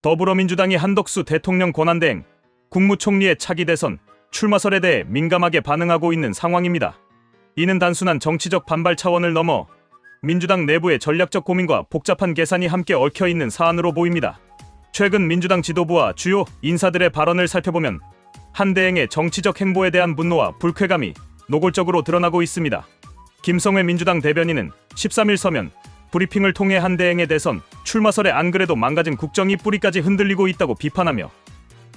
더불어민주당이 한덕수 대통령 권한대행, 국무총리의 차기 대선 출마설에 대해 민감하게 반응하고 있는 상황입니다. 이는 단순한 정치적 반발 차원을 넘어 민주당 내부의 전략적 고민과 복잡한 계산이 함께 얽혀있는 사안으로 보입니다. 최근 민주당 지도부와 주요 인사들의 발언을 살펴보면 한대행의 정치적 행보에 대한 분노와 불쾌감이 노골적으로 드러나고 있습니다. 김성회 민주당 대변인은 13일 서면 브리핑을 통해 한대행의 대선 출마설에 안 그래도 망가진 국정이 뿌리까지 흔들리고 있다고 비판하며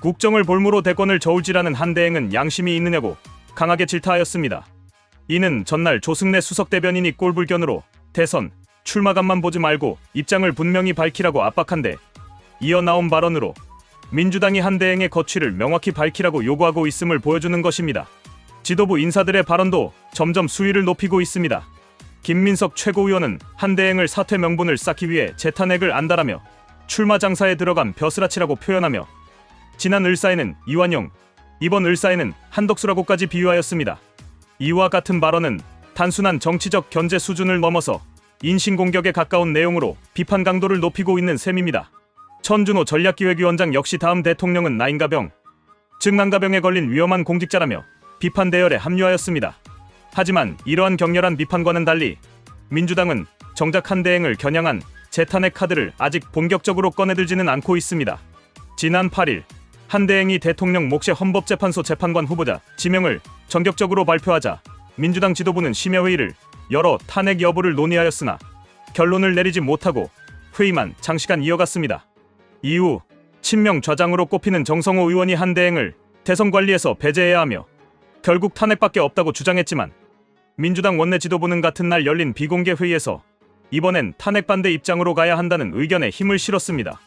국정을 볼모로 대권을 저울질하는 한대행은 양심이 있느냐고 강하게 질타하였습니다. 이는 전날 조승래 수석 대변인이 꼴불견으로 대선 출마감만 보지 말고 입장을 분명히 밝히라고 압박한데 이어 나온 발언으로 민주당이 한대행의 거취를 명확히 밝히라고 요구하고 있음을 보여주는 것입니다. 지도부 인사들의 발언도 점점 수위를 높이고 있습니다. 김민석 최고위원은 한대행을 사퇴 명분을 쌓기 위해 재탄핵을 안달하며 출마 장사에 들어간 벼슬아치라고 표현하며 지난 을사에는 이완용, 이번 을사에는 한덕수라고까지 비유하였습니다. 이와 같은 발언은 단순한 정치적 견제 수준을 넘어서 인신공격에 가까운 내용으로 비판 강도를 높이고 있는 셈입니다. 천준호 전략기획위원장 역시 다음 대통령은 나인가병, 즉 난가병에 걸린 위험한 공직자라며 비판 대열에 합류하였습니다. 하지만 이러한 격렬한 비판과는 달리 민주당은 정작 한대행을 겨냥한 재탄핵 카드를 아직 본격적으로 꺼내들지는 않고 있습니다. 지난 8일 한대행이 대통령 몫의 헌법재판소 재판관 후보자 지명을 전격적으로 발표하자 민주당 지도부는 심야회의를 열어 탄핵 여부를 논의하였으나 결론을 내리지 못하고 회의만 장시간 이어갔습니다. 이후 친명 좌장으로 꼽히는 정성호 의원이 한대행을 대선 관리에서 배제해야 하며 결국 탄핵밖에 없다고 주장했지만 민주당 원내 지도부는 같은 날 열린 비공개 회의에서 이번엔 탄핵 반대 입장으로 가야 한다는 의견에 힘을 실었습니다.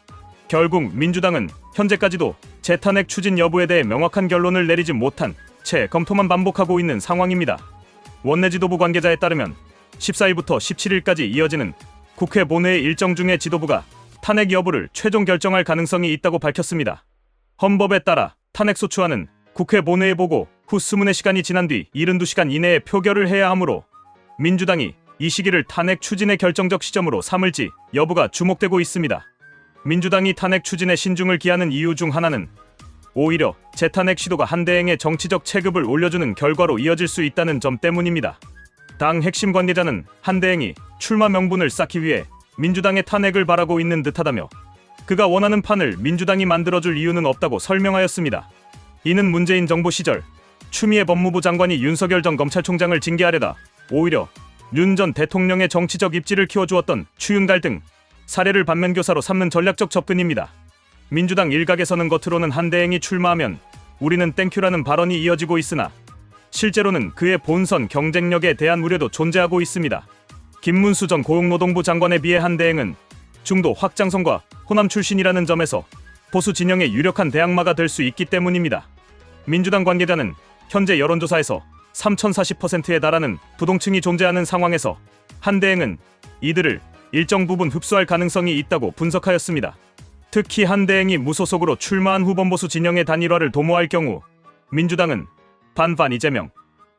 결국 민주당은 현재까지도 재탄핵 추진 여부에 대해 명확한 결론을 내리지 못한 채 검토만 반복하고 있는 상황입니다. 원내 지도부 관계자에 따르면 14일부터 17일까지 이어지는 국회 본회의 일정 중에 지도부가 탄핵 여부를 최종 결정할 가능성이 있다고 밝혔습니다. 헌법에 따라 탄핵 소추안은 국회 본회의 보고 후 20시간이 지난 뒤 72시간 이내에 표결을 해야 하므로 민주당이 이 시기를 탄핵 추진의 결정적 시점으로 삼을지 여부가 주목되고 있습니다. 민주당이 탄핵 추진에 신중을 기하는 이유 중 하나는 오히려 재탄핵 시도가 한대행의 정치적 체급을 올려주는 결과로 이어질 수 있다는 점 때문입니다. 당 핵심 관계자는 한대행이 출마 명분을 쌓기 위해 민주당의 탄핵을 바라고 있는 듯하다며 그가 원하는 판을 민주당이 만들어줄 이유는 없다고 설명하였습니다. 이는 문재인 정부 시절 추미애 법무부 장관이 윤석열 전 검찰총장을 징계하려다 오히려 윤 전 대통령의 정치적 입지를 키워주었던 추윤 갈등 사례를 반면교사로 삼는 전략적 접근입니다. 민주당 일각에서는 겉으로는 한대행이 출마하면 우리는 땡큐라는 발언이 이어지고 있으나 실제로는 그의 본선 경쟁력에 대한 우려도 존재하고 있습니다. 김문수 전 고용노동부 장관에 비해 한대행은 중도 확장성과 호남 출신이라는 점에서 보수 진영의 유력한 대항마가 될 수 있기 때문입니다. 민주당 관계자는 현재 여론조사에서 3040%에 달하는 부동층이 존재하는 상황에서 한대행은 이들을 일정 부분 흡수할 가능성이 있다고 분석하였습니다. 특히 한대행이 무소속으로 출마한 후보 보수 진영의 단일화를 도모할 경우 민주당은 반반 이재명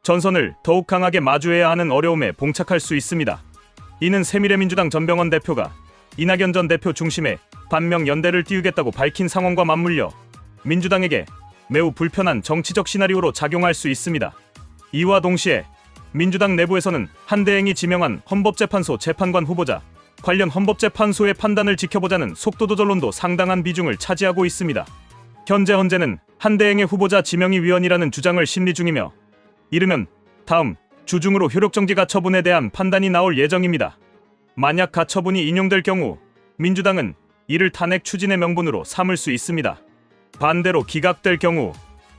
전선을 더욱 강하게 마주해야 하는 어려움에 봉착할 수 있습니다. 이는 새미래민주당 전병헌 대표가 이낙연 전 대표 중심의 반명 연대를 띄우겠다고 밝힌 상황과 맞물려 민주당에게 매우 불편한 정치적 시나리오로 작용할 수 있습니다. 이와 동시에 민주당 내부에서는 한대행이 지명한 헌법재판소 재판관 후보자 관련 헌법재판소의 판단을 지켜보자는 속도조절론도 상당한 비중을 차지하고 있습니다. 현재는 한대행의 후보자 지명이 위헌이라는 주장을 심리 중이며 이르면 다음 주 중으로 효력정지 가처분에 대한 판단이 나올 예정입니다. 만약 가처분이 인용될 경우 민주당은 이를 탄핵 추진의 명분으로 삼을 수 있습니다. 반대로 기각될 경우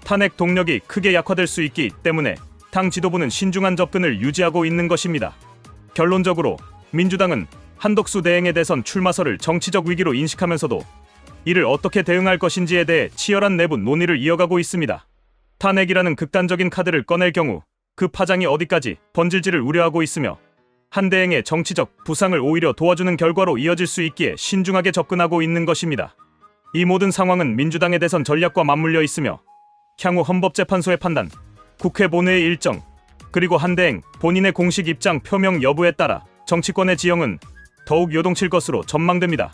탄핵 동력이 크게 약화될 수 있기 때문에 당 지도부는 신중한 접근을 유지하고 있는 것입니다. 결론적으로 민주당은 한덕수 대행의 대선 출마설을 정치적 위기로 인식하면서도 이를 어떻게 대응할 것인지에 대해 치열한 내부 논의를 이어가고 있습니다. 탄핵이라는 극단적인 카드를 꺼낼 경우 그 파장이 어디까지 번질지를 우려하고 있으며 한대행의 정치적 부상을 오히려 도와주는 결과로 이어질 수 있기에 신중하게 접근하고 있는 것입니다. 이 모든 상황은 민주당의 대선 전략과 맞물려 있으며 향후 헌법재판소의 판단, 국회 본회의 일정, 그리고 한대행 본인의 공식 입장 표명 여부에 따라 정치권의 지형은 더욱 요동칠 것으로 전망됩니다.